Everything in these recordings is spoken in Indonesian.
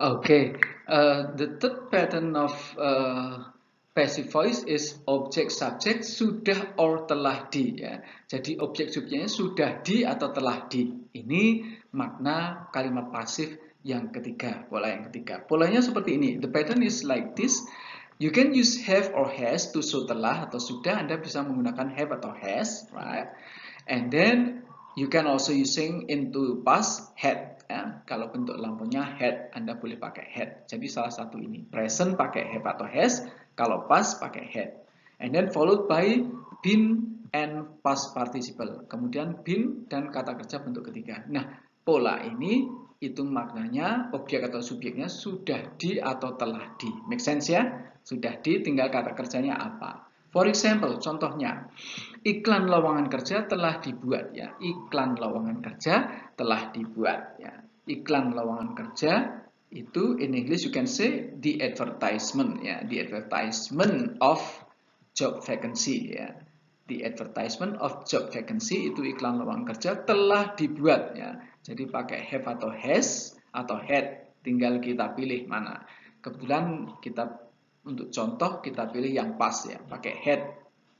Okay, the third pattern of passive voice is object subject sudah or telah di ya. Jadi objek subjeknya sudah di atau telah di. Ini makna kalimat pasif yang ketiga, pola yang ketiga. Polanya seperti ini. The pattern is like this. You can use have or has to show telah atau sudah. Anda bisa menggunakan have atau has, right? And then you can also using into past had. Ya. Kalau bentuk lampunya had, Anda boleh pakai had. Jadi salah satu ini. Present pakai have atau has. Kalau past pakai had. And then followed by been and past participle. Kemudian been dan kata kerja bentuk ketiga. Nah, pola ini itu maknanya objek atau subjeknya sudah di atau telah di. Make sense ya? Sudah di, tinggal kata kerjanya apa. For example, contohnya, iklan lowongan kerja telah dibuat ya. Iklan lowongan kerja telah dibuat ya. Iklan lowongan kerja itu in English you can say the advertisement ya. The advertisement of job vacancy ya. The advertisement of job vacancy itu iklan lowongan kerja telah dibuat ya. Jadi pakai have atau has atau had, tinggal kita pilih mana. Kebetulan kita untuk contoh kita pilih yang pas ya, pakai had,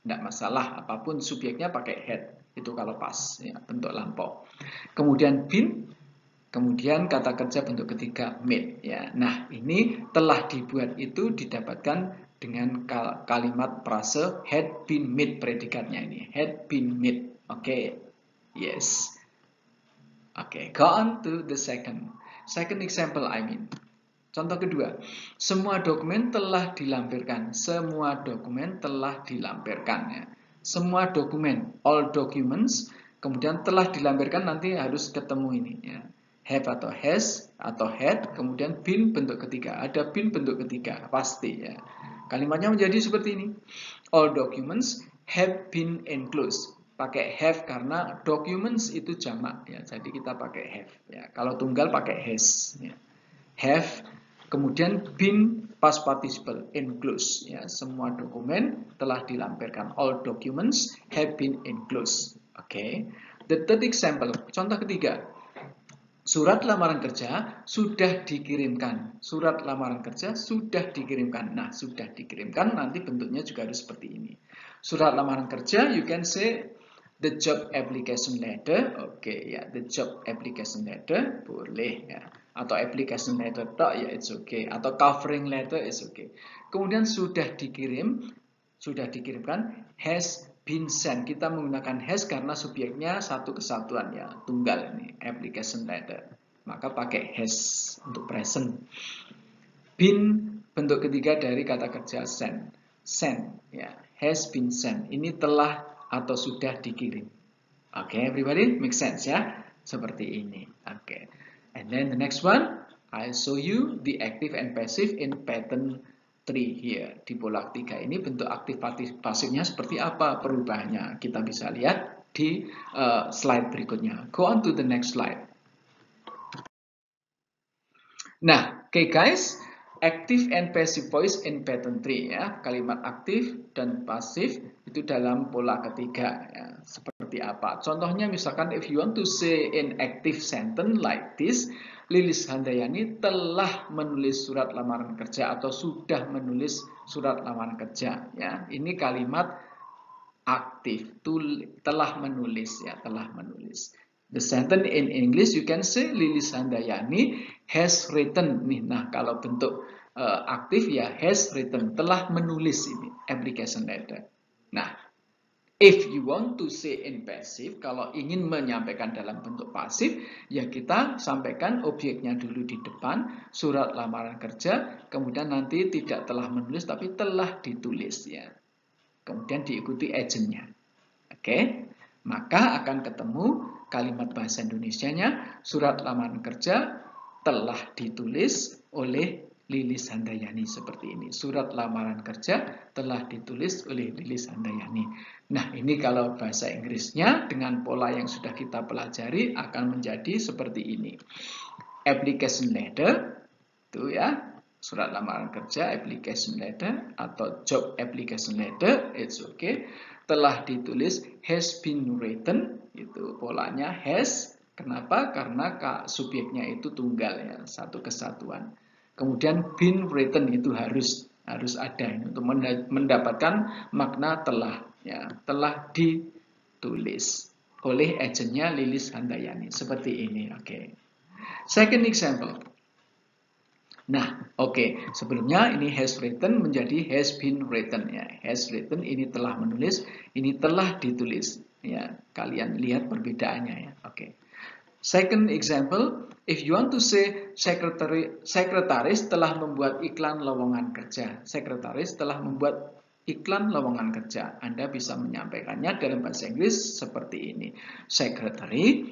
tidak masalah apapun subjeknya pakai had, itu kalau pas ya, bentuk lampau. Kemudian been, kemudian kata kerja bentuk ketiga made ya. Nah, ini telah dibuat itu didapatkan dengan kalimat frase had been made, predikatnya ini had been made. Oke. Yes. Oke, go on to the second example I mean. Contoh kedua, semua dokumen telah dilampirkan. Semua dokumen telah dilampirkan ya. Semua dokumen, all documents, kemudian telah dilampirkan nanti harus ketemu ini ya. Have atau has atau had, kemudian been bentuk ketiga. Ada been bentuk ketiga, pasti ya. Kalimatnya menjadi seperti ini. All documents have been enclosed. Pakai have karena documents itu jamak ya. Jadi kita pakai have ya. Kalau tunggal pakai has ya. Have, kemudian been past participle enclosed ya, semua dokumen telah dilampirkan. All documents have been enclosed. Okay. The third example, contoh ketiga. Surat lamaran kerja sudah dikirimkan. Surat lamaran kerja sudah dikirimkan. Nah, sudah dikirimkan nanti bentuknya juga harus seperti ini. Surat lamaran kerja you can say the job application letter. Oke ya, the job application letter boleh ya. Atau application letter tok ya it's okay. Atau covering letter is okay. Kemudian sudah dikirim, sudah dikirimkan, has been sent. Kita menggunakan has karena subjeknya satu kesatuan ya, tunggal ini, application letter. Maka pakai has untuk present. Been bentuk ketiga dari kata kerja send. Send ya, has been sent. Ini telah atau sudah dikirim. Oke, everybody make sense ya? Seperti ini. Oke. And then the next one, I show you the active and passive in pattern 3 here. Di pola 3 ini bentuk aktif pasifnya seperti apa perubahannya. Kita bisa lihat di slide berikutnya. Go on to the next slide. Nah, okay guys, active and passive voice in pattern 3 ya. Kalimat aktif dan pasif itu dalam pola ketiga ya. Seperti apa? Contohnya misalkan if you want to say in active sentence like this, Lilis Handayani telah menulis surat lamaran kerja atau sudah menulis surat lamaran kerja ya. Ini kalimat aktif, telah menulis ya, telah menulis. The sentence in English you can say Lilis Handayani has written. Nah, kalau bentuk aktif ya has written, telah menulis ini application letter. Nah, if you want to say in passive, kalau ingin menyampaikan dalam bentuk pasif, ya kita sampaikan objeknya dulu di depan, surat lamaran kerja, kemudian nanti tidak telah menulis tapi telah ditulis ya. Kemudian diikuti agentnya. Oke, maka akan ketemu kalimat bahasa Indonesianya, surat lamaran kerja telah ditulis oleh Lilis Handayani seperti ini. Surat lamaran kerja telah ditulis oleh Lilis Handayani. Nah, ini kalau bahasa Inggrisnya dengan pola yang sudah kita pelajari akan menjadi seperti ini. Application letter, itu ya, surat lamaran kerja, application letter, atau job application letter, it's okay. Telah ditulis, has been written, itu polanya has. Kenapa? Karena subjeknya itu tunggal ya, satu kesatuan. Kemudian been written itu harus ada ini untuk mendapatkan makna telah, ya, telah ditulis oleh agentnya Lilis Handayani seperti ini. Oke. Second example. Nah, oke. Sebelumnya ini has written menjadi has been written, ya. Has written ini telah menulis, ini telah ditulis, ya. Kalian lihat perbedaannya, ya. Oke. Second example, if you want to say sekretaris telah membuat iklan lowongan kerja. Sekretaris telah membuat iklan lowongan kerja. Anda bisa menyampaikannya dalam bahasa Inggris seperti ini. Secretary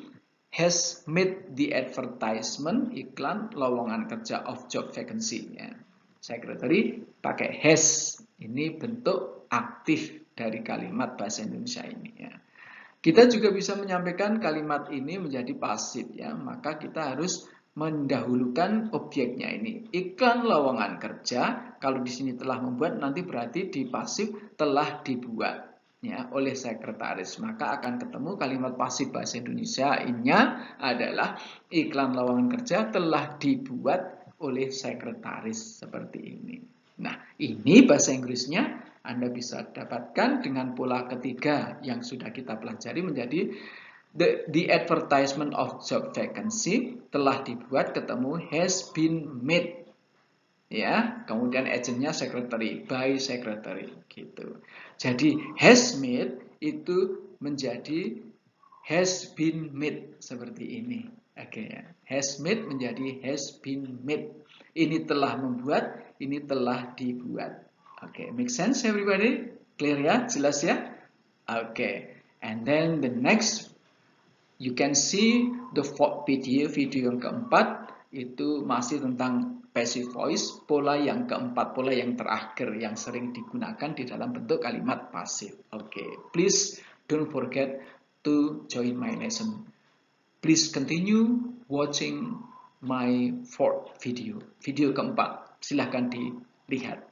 has made the advertisement, iklan lowongan kerja of job vacancy. Ya. Secretary pakai has. Ini bentuk aktif dari kalimat bahasa Indonesia ini, ya. Kita juga bisa menyampaikan kalimat ini menjadi pasif, ya. Maka kita harus mendahulukan objeknya ini. Iklan lowongan kerja, kalau di sini telah membuat, nanti berarti di pasif telah dibuat, ya, oleh sekretaris. Maka akan ketemu kalimat pasif bahasa Indonesia-nya adalah iklan lowongan kerja telah dibuat oleh sekretaris seperti ini. Nah, ini bahasa Inggrisnya Anda bisa dapatkan dengan pola ketiga yang sudah kita pelajari menjadi the advertisement of job vacancy telah dibuat ketemu has been made, ya. Kemudian agentnya secretary, by secretary gitu. Jadi has made itu menjadi has been made seperti ini. Oke, ya. Has made menjadi has been made. Ini telah membuat, ini telah dibuat. Oke, make sense everybody? Clear ya? Jelas ya? Oke. And then the next, you can see the fourth video yang keempat itu masih tentang passive voice, pola yang keempat, pola yang terakhir yang sering digunakan di dalam bentuk kalimat pasif. Oke, please don't forget to join my lesson. Please continue watching my fourth video keempat. Silahkan dilihat.